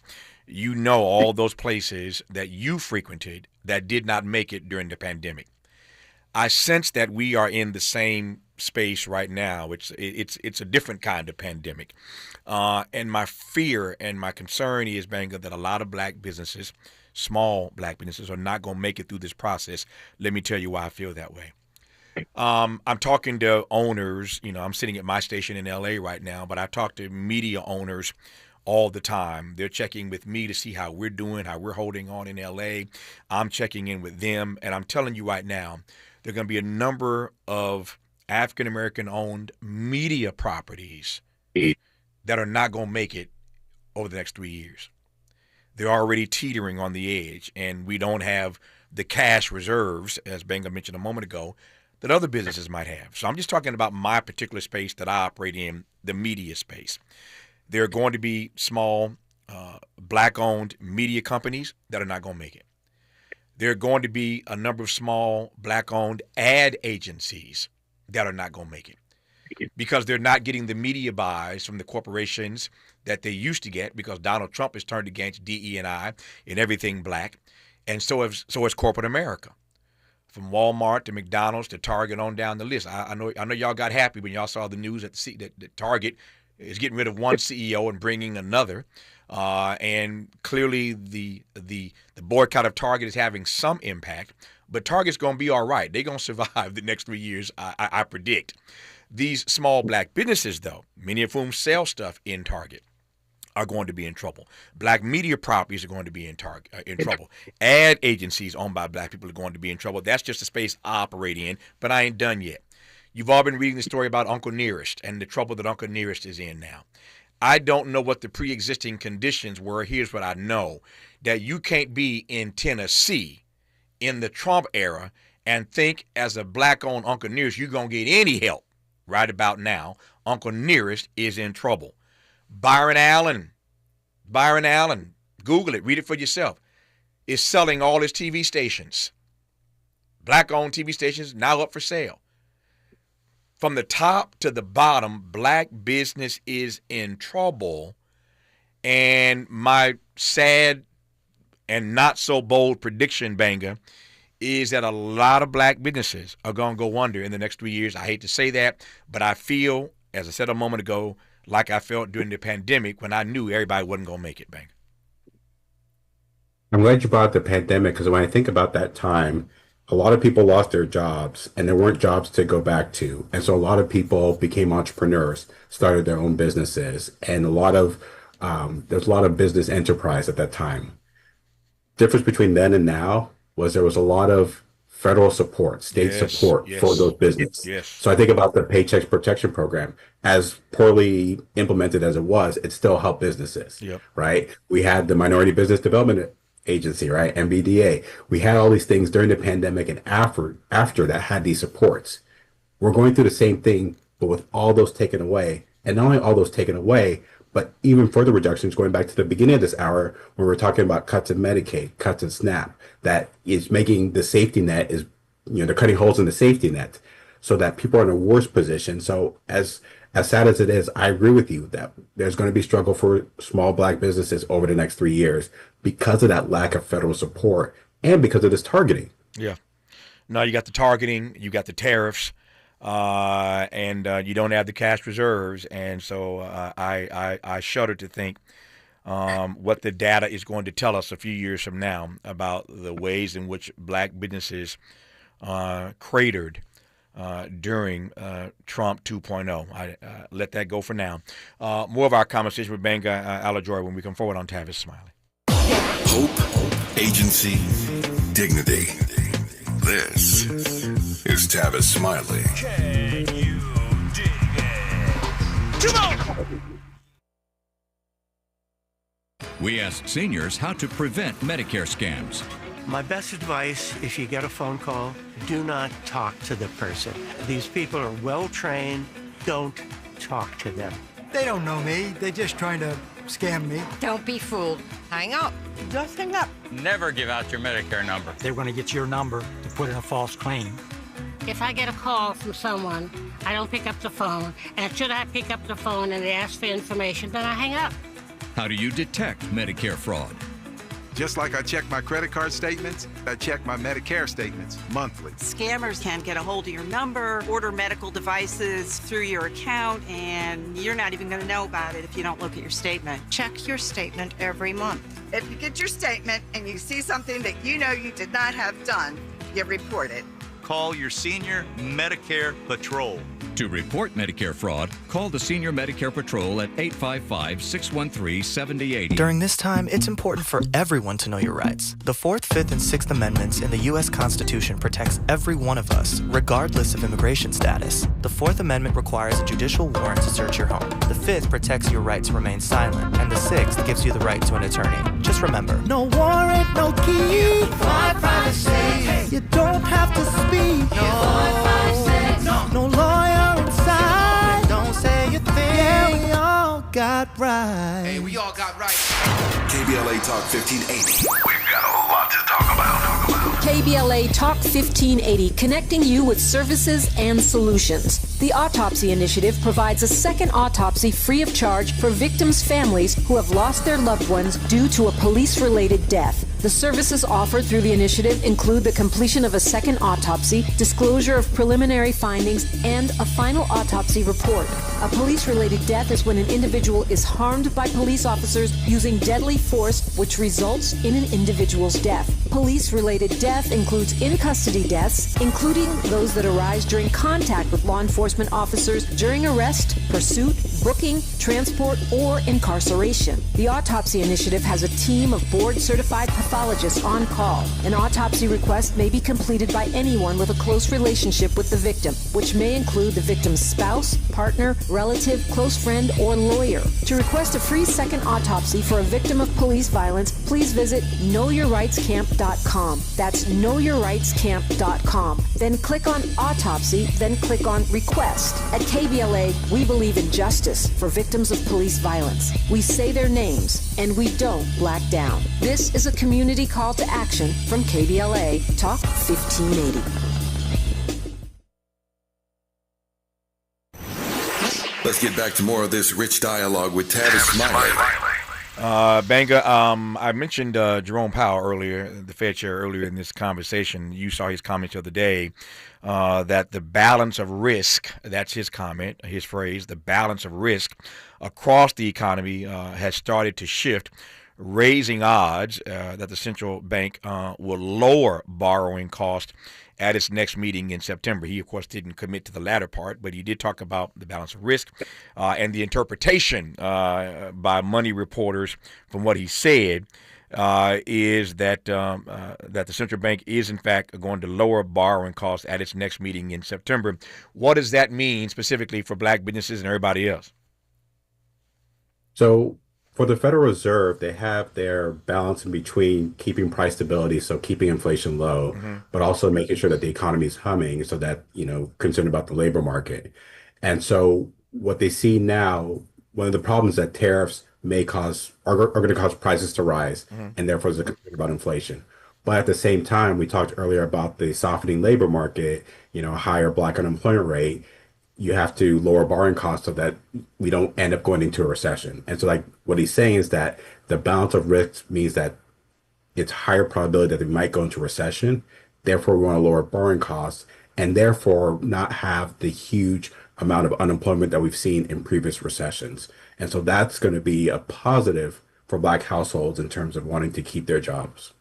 You know all those places that you frequented that did not make it during the pandemic. I sense that we are in the same space right now. It's a different kind of pandemic. And my fear and my concern is, Gbenga, that a lot of Black businesses, small Black businesses, are not going to make it through this process. Let me tell you why I feel that way. I'm talking to owners. I'm sitting at my station in LA right now, but I talk to media owners all the time. They're checking with me to see how we're doing, how we're holding on in LA. I'm checking in with them, and I'm telling you right now, there are going to be a number of African-American owned media properties that are not going to make it over the next 3 years. They're already teetering on the edge, and we don't have the cash reserves, as Gbenga mentioned a moment ago, that other businesses might have. So I'm just talking about my particular space that I operate in, the media space. There are going to be small Black-owned media companies that are not going to make it. There are going to be a number of small Black-owned ad agencies that are not going to make it because they're not getting the media buys from the corporations that they used to get, because Donald Trump has turned against DE&I and everything Black, and so has corporate America. From Walmart to McDonald's to Target on down the list. I know y'all got happy when y'all saw the news that Target is getting rid of one CEO and bringing another. And clearly the boycott of Target is having some impact, but Target's going to be all right. They're going to survive the next 3 years, I predict. These small Black businesses, though, many of whom sell stuff in Target, are going to be in trouble. Black media properties are going to be in trouble. Ad agencies owned by Black people are going to be in trouble. That's just the space I operate in, but I ain't done yet. You've all been reading the story about Uncle Nearest and the trouble that Uncle Nearest is in now. I don't know what the pre-existing conditions were. Here's what I know, that you can't be in Tennessee in the Trump era and think as a Black-owned Uncle Nearest you're going to get any help. Right about now, Uncle Nearest is in trouble. Byron Allen, Google it, read it for yourself, is selling all his TV stations. Black-owned TV stations now up for sale. from the top to the bottom, black business is in trouble. And my sad and not so bold prediction, Gbenga, is that a lot of black businesses are going to go under in the next 3 years. I hate to say that, but I feel, as I said a moment ago, like I felt during the pandemic when I knew everybody wasn't going to make it, Gbenga. I'm glad you brought up the pandemic because when I think about that time, a lot of people lost their jobs and there weren't jobs to go back to. And so a lot of people became entrepreneurs, started their own businesses, and there's a lot of business enterprise at that time. Difference between then and now was there was a lot of federal support, state support for those businesses. Yes. So I think about the Paycheck Protection Program. As poorly implemented as it was, it still helped businesses, right? We had the Minority Business Development Agency, right? MBDA. We had all these things during the pandemic and after that had these supports. We're going through the same thing, but with all those taken away. And not only all those taken away, but even further reductions going back to the beginning of this hour when we're talking about cuts in Medicaid, cuts in SNAP, that is making the safety net they're cutting holes in the safety net so that people are in a worse position. So as sad as it is, I agree with you that there's going to be struggle for small black businesses over the next 3 years because of that lack of federal support and because of this targeting. Yeah. No, you got the targeting, you got the tariffs, and you don't have the cash reserves. And so I shudder to think what the data is going to tell us a few years from now about the ways in which black businesses cratered during Trump 2.0. I let that go for now. More of our conversation with Gbenga Ajilore when we come forward on Tavis Smiley. Hope, agency, dignity. This is Tavis Smiley. Can you dig it? Come on! We asked seniors how to prevent Medicare scams. My best advice, if you get a phone call, do not talk to the person. These people are well trained. Don't talk to them. They don't know me. They're just trying to scam me. Don't be fooled. Hang up. Just hang up. Never give out your Medicare number. They're going to get your number to put in a false claim. If I get a call from someone, I don't pick up the phone. And should I pick up the phone and they ask for information, then I hang up. How do you detect Medicare fraud? Just like I check my credit card statements, I check my Medicare statements monthly. Scammers can get a hold of your number, order medical devices through your account, and you're not even going to know about it if you don't look at your statement. Check your statement every month. If you get your statement and you see something that you know you did not have done, you report it. Call your senior Medicare Patrol. To report Medicare fraud, call the Senior Medicare Patrol at 855-613-7080. During this time, it's important for everyone to know your rights. The 4th, 5th, and 6th Amendments in the U.S. Constitution protects every one of us, regardless of immigration status. The 4th Amendment requires a judicial warrant to search your home. The 5th protects your right to remain silent, and the 6th gives you the right to an attorney. Just remember, no warrant, no key, privacy. You don't have to speak. No lawyer inside. Don't say a thing. Yeah, we all got right. Hey, we all got right. KBLA Talk 1580. We've got a lot to talk about. KBLA Talk 1580, connecting you with services and solutions. The Autopsy Initiative provides a second autopsy free of charge for victims' families who have lost their loved ones due to a police-related death. The services offered through the initiative include the completion of a second autopsy, disclosure of preliminary findings, and a final autopsy report. A police-related death is when an individual is harmed by police officers using deadly force, which results in an individual's death. Police-related death includes in-custody deaths, including those that arise during contact with law enforcement officers during arrest, pursuit, booking, transport, or incarceration. The Autopsy Initiative has a team of board-certified pathologists on call. An autopsy request may be completed by anyone with a close relationship with the victim, which may include the victim's spouse, partner, relative, close friend, or lawyer. To request a free second autopsy for a victim of police violence, please visit knowyourrightscamp.com. That's knowyourrightscamp.com. Then click on Autopsy, then click on Request. At KBLA, we believe in justice for victims of police violence. We say their names, and we don't black down. This is a community call to action from KBLA Talk 1580. Let's get back to more of this rich dialogue with Tavis Smiley. Gbenga, I mentioned Jerome Powell earlier, the Fed chair, earlier in this conversation. You saw his comments the other day that the balance of risk, that's his comment, his phrase, the balance of risk across the economy has started to shift, raising odds that the central bank will lower borrowing costs at its next meeting in September. He, of course, didn't commit to the latter part, but he did talk about the balance of risk and the interpretation by money reporters from what he said is that that the central bank is, in fact, going to lower borrowing costs at its next meeting in September. What does that mean specifically for black businesses and everybody else? So for the Federal Reserve, they have their balance in between keeping price stability, so keeping inflation low, but also making sure that the economy is humming so that, concerned about the labor market. And so what they see now, one of the problems that tariffs may cause are going to cause prices to rise, and therefore there's a concern about inflation. But at the same time, we talked earlier about the softening labor market, higher black unemployment rate. You have to lower borrowing costs so that we don't end up going into a recession. And so what he's saying is that the balance of risk means that it's higher probability that they might go into recession. Therefore, we want to lower borrowing costs and therefore not have the huge amount of unemployment that we've seen in previous recessions. And so that's going to be a positive for black households in terms of wanting to keep their jobs.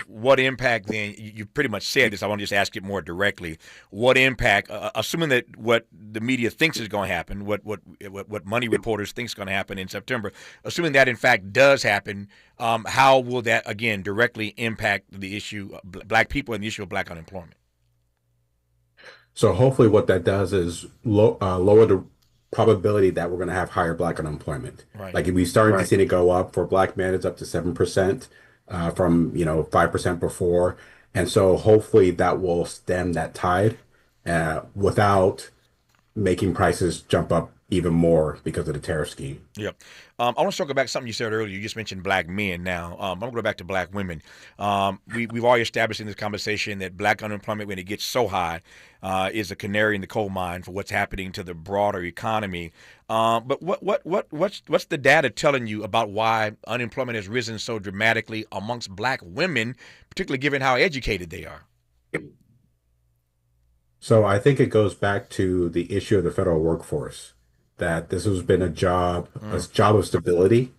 What impact then, you pretty much said this, I want to just ask it more directly. What impact, assuming that what the media thinks is going to happen, what money reporters think is going to happen in September, assuming that in fact does happen, how will that, again, directly impact the issue of black people and the issue of black unemployment? So hopefully what that does is lower the probability that we're going to have higher black unemployment. Right. Like if we started to see it go up for black men, it's up to 7%. From 5% before, and so hopefully that will stem that tide without making prices jump up even more because of the tariff scheme. Yep. I want to circle back to something you said earlier. You just mentioned black men. Now I'm going to go back to black women. We've already established in this conversation that black unemployment, when it gets so high, is a canary in the coal mine for what's happening to the broader economy. But what's the data telling you about why unemployment has risen so dramatically amongst black women, particularly given how educated they are? So I think it goes back to the issue of the federal workforce, that this has been a job of stability,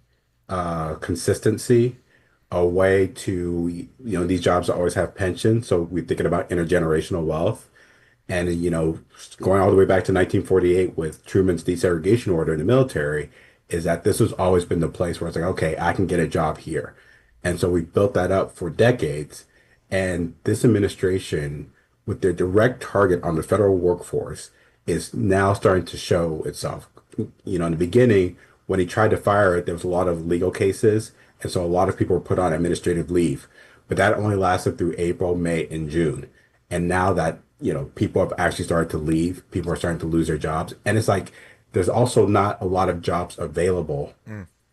consistency, a way to, these jobs always have pensions. So we're thinking about intergenerational wealth. And, going all the way back to 1948 with Truman's desegregation order in the military, is that this has always been the place where it's like, okay, I can get a job here. And so we built that up for decades. And this administration, with their direct target on the federal workforce, is now starting to show itself. In the beginning, when he tried to fire it, there was a lot of legal cases. And so a lot of people were put on administrative leave. But that only lasted through April, May, and June. And now that, people have actually started to leave, people are starting to lose their jobs. And it's like, there's also not a lot of jobs available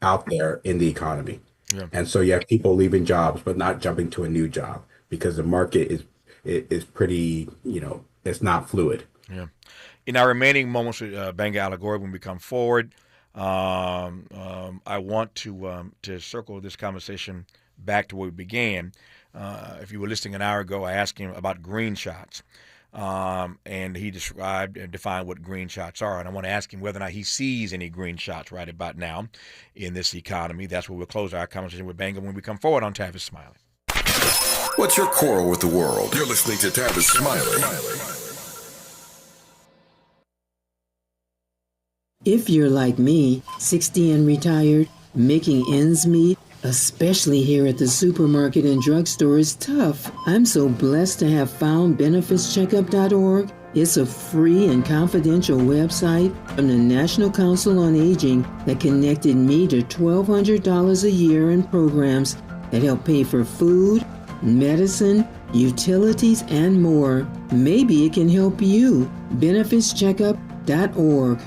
out there in the economy. Yeah. And so you have people leaving jobs, but not jumping to a new job because the market is pretty, it's not fluid. Yeah. In our remaining moments with Gbenga Ajilore, when we come forward, I want to circle this conversation back to where we began. If you were listening an hour ago, I asked him about green shots. And he described and defined what green shots are. And I want to ask him whether or not he sees any green shots right about now in this economy. That's where we'll close our conversation with Gbenga when we come forward on Tavis Smiley. What's your quarrel with the world? You're listening to Tavis Smiley. If you're like me, 60 and retired, making ends meet, especially here at the supermarket and drugstore, is tough. I'm so blessed to have found benefitscheckup.org. It's a free and confidential website from the National Council on Aging that connected me to $1,200 a year in programs that help pay for food, medicine, utilities, and more. Maybe it can help you. benefitscheckup.org.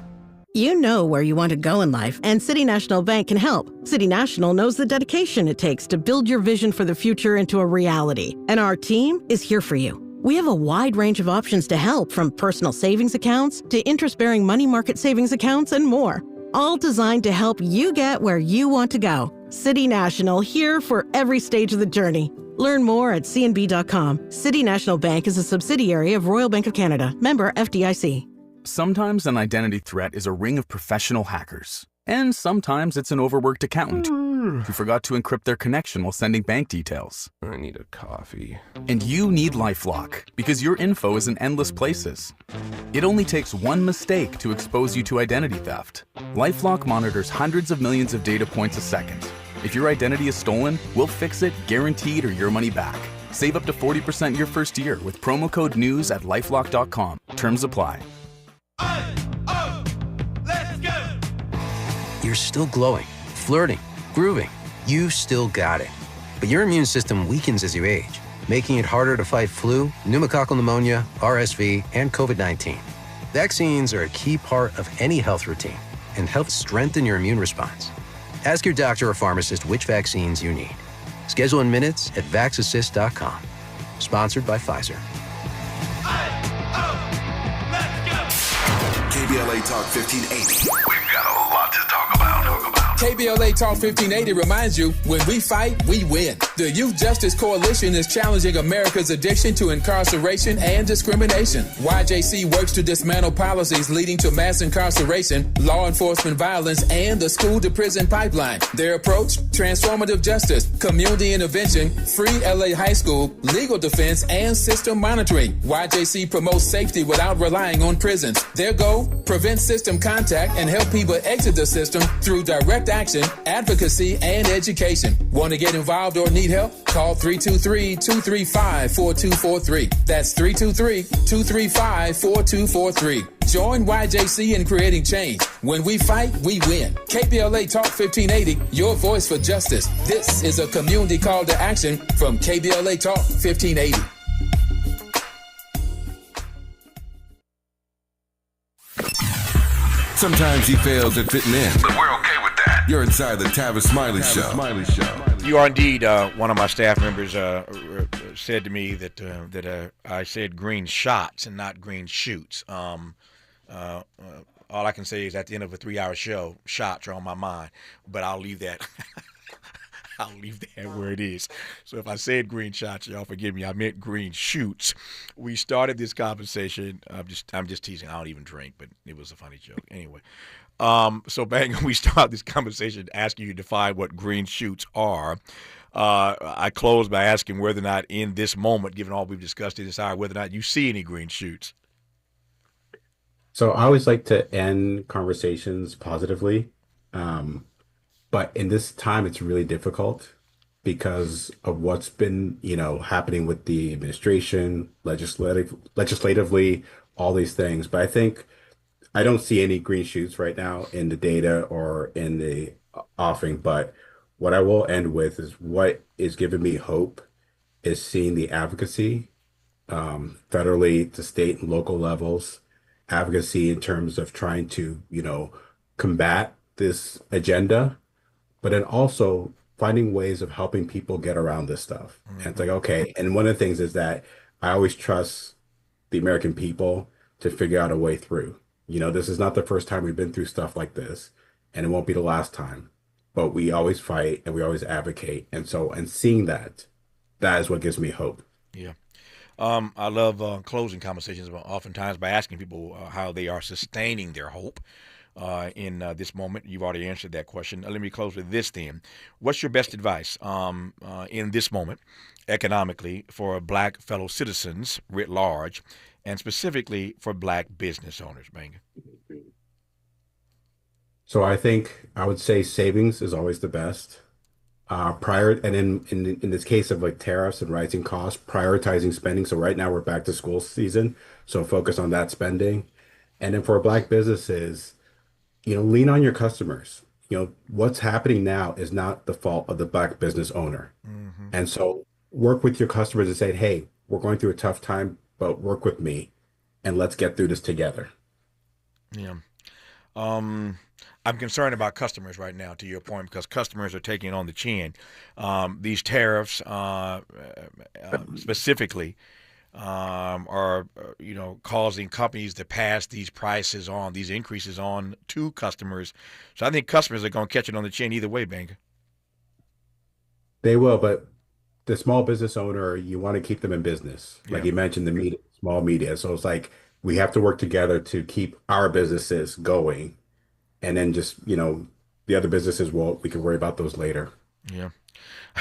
You know where you want to go in life, and City National Bank can help. City National knows the dedication it takes to build your vision for the future into a reality, and our team is here for you. We have a wide range of options to help, from personal savings accounts to interest-bearing money market savings accounts and more, all designed to help you get where you want to go. City National, here for every stage of the journey. Learn more at cnb.com. City National Bank is a subsidiary of Royal Bank of Canada, member FDIC. Sometimes an identity threat is a ring of professional hackers. And sometimes it's an overworked accountant who forgot to encrypt their connection while sending bank details. I need a coffee. And you need LifeLock, because your info is in endless places. It only takes one mistake to expose you to identity theft. LifeLock monitors hundreds of millions of data points a second. If your identity is stolen, we'll fix it, guaranteed, or your money back. Save up to 40% your first year with promo code NEWS at lifelock.com. Terms apply. You're still glowing, flirting, grooving. You still got it. But your immune system weakens as you age, making it harder to fight flu, pneumococcal pneumonia, RSV, and COVID-19. Vaccines are a key part of any health routine and help strengthen your immune response. Ask your doctor or pharmacist which vaccines you need. Schedule in minutes at vaxassist.com. Sponsored by Pfizer. KBLA Talk 1580. We've got a lot to talk about. KBLA Talk 1580 reminds you, when we fight, we win. The Youth Justice Coalition is challenging America's addiction to incarceration and discrimination. YJC works to dismantle policies leading to mass incarceration, law enforcement violence, and the school-to-prison pipeline. Their approach, transformative justice, community intervention, free LA high school, legal defense, and system monitoring. YJC promotes safety without relying on prisons. Their goal, prevent system contact and help people exit the system through direct action, advocacy, and education. Want to get involved or need help? Call 323-235-4243. That's 323-235-4243. Join YJC in creating change. When we fight, we win. KBLA Talk 1580, your voice for justice. This is a community call to action from KBLA Talk 1580. Sometimes he fails at fitting in, but we're okay with that. You're inside the Tavis Smiley Show. You are indeed one of my staff members said to me that I said green shots and not green shoots. All I can say is at the end of a 3-hour show, shots are on my mind, but I'll leave that. I'll leave that where it is. So if I said green shots, y'all forgive me. I meant green shoots. We started this conversation. I'm just teasing. I don't even drink, but it was a funny joke. Anyway, so bang, we start this conversation asking you to define what green shoots are. I close by asking whether or not in this moment, given all we've discussed in this hour, whether or not you see any green shoots. So I always like to end conversations positively. But in this time, it's really difficult because of what's been, happening with the administration, legislatively, all these things. But I think I don't see any green shoots right now in the data or in the offering. But what I will end with is what is giving me hope is seeing the advocacy, federally to state and local levels, advocacy in terms of trying to, combat this agenda, but then also finding ways of helping people get around this stuff. And it's like, okay. And one of the things is that I always trust the American people to figure out a way through. This is not the first time we've been through stuff like this, and it won't be the last time. But we always fight and we always advocate. And seeing that is what gives me hope. Yeah. I love closing conversations oftentimes by asking people how they are sustaining their hope. In this moment. You've already answered that question. Let me close with this then. What's your best advice in this moment, economically, for Black fellow citizens writ large, and specifically for Black business owners, Gbenga? So I think I would say savings is always the best. In this case of like tariffs and rising costs, prioritizing spending. So right now we're back to school season, so focus on that spending. And then for Black businesses, lean on your customers. What's happening now is not the fault of the Black business owner. Mm-hmm. And so work with your customers and say, hey, we're going through a tough time, but work with me and let's get through this together. Yeah. I'm concerned about customers right now, to your point, because customers are taking it on the chin. These tariffs specifically are causing companies to pass these increases on to customers. So I think customers are going to catch it on the chin either way, Gbenga. They will, but the small business owner, you want to keep them in business. Like Yeah. you mentioned, the media, small media. So it's like we have to work together to keep our businesses going. And then just, the other businesses, we can worry about those later. Yeah.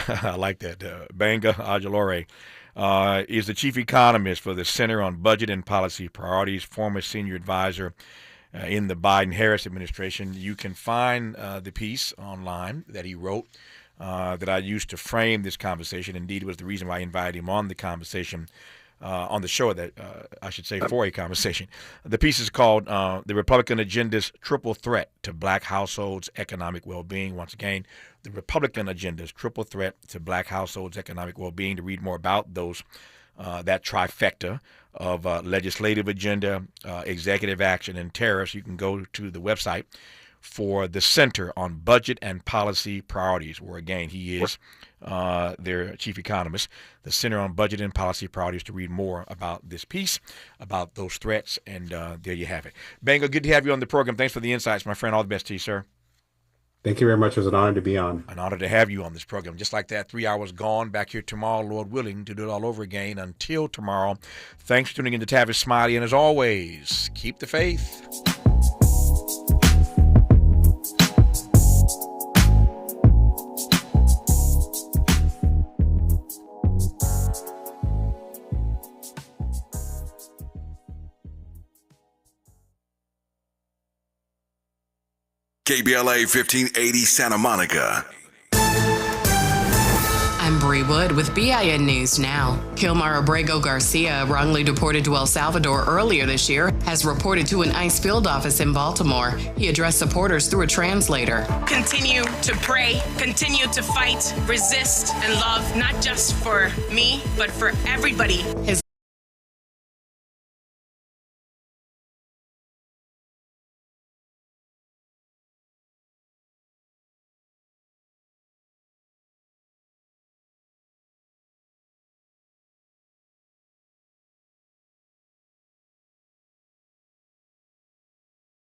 I like that. Gbenga Ajilore is the chief economist for the Center on Budget and Policy Priorities, former senior advisor in the Biden-Harris administration. You can find the piece online that he wrote that I used to frame this conversation. Indeed, it was the reason why I invited him on the conversation, on the show, that I should say, for a conversation. The piece is called The Republican Agenda's Triple Threat to Black Households' Economic Well-Being. Once again, the Republican Agenda's Triple Threat to Black Households' Economic Well-Being. To read more about that trifecta of legislative agenda, executive action, and tariffs, you can go to the website for the Center on Budget and Policy Priorities, where, again, he is their chief economist, the Center on Budget and Policy Priorities, to read more about this piece, about those threats, and there you have it. Gbenga, good to have you on the program. Thanks for the insights, my friend. All the best to you, sir. Thank you very much. It was an honor to be on. An honor to have you on this program. Just like that, 3 hours gone. Back here tomorrow, Lord willing, to do it all over again. Until tomorrow, thanks for tuning in to Tavis, Smiley, and as always, keep the faith. KBLA 1580 Santa Monica. I'm Bree Wood with BIN News Now. Kilmar Abrego Garcia, wrongly deported to El Salvador earlier this year, has reported to an ICE field office in Baltimore. He addressed supporters through a translator. Continue to pray, continue to fight, resist, and love, not just for me, but for everybody. His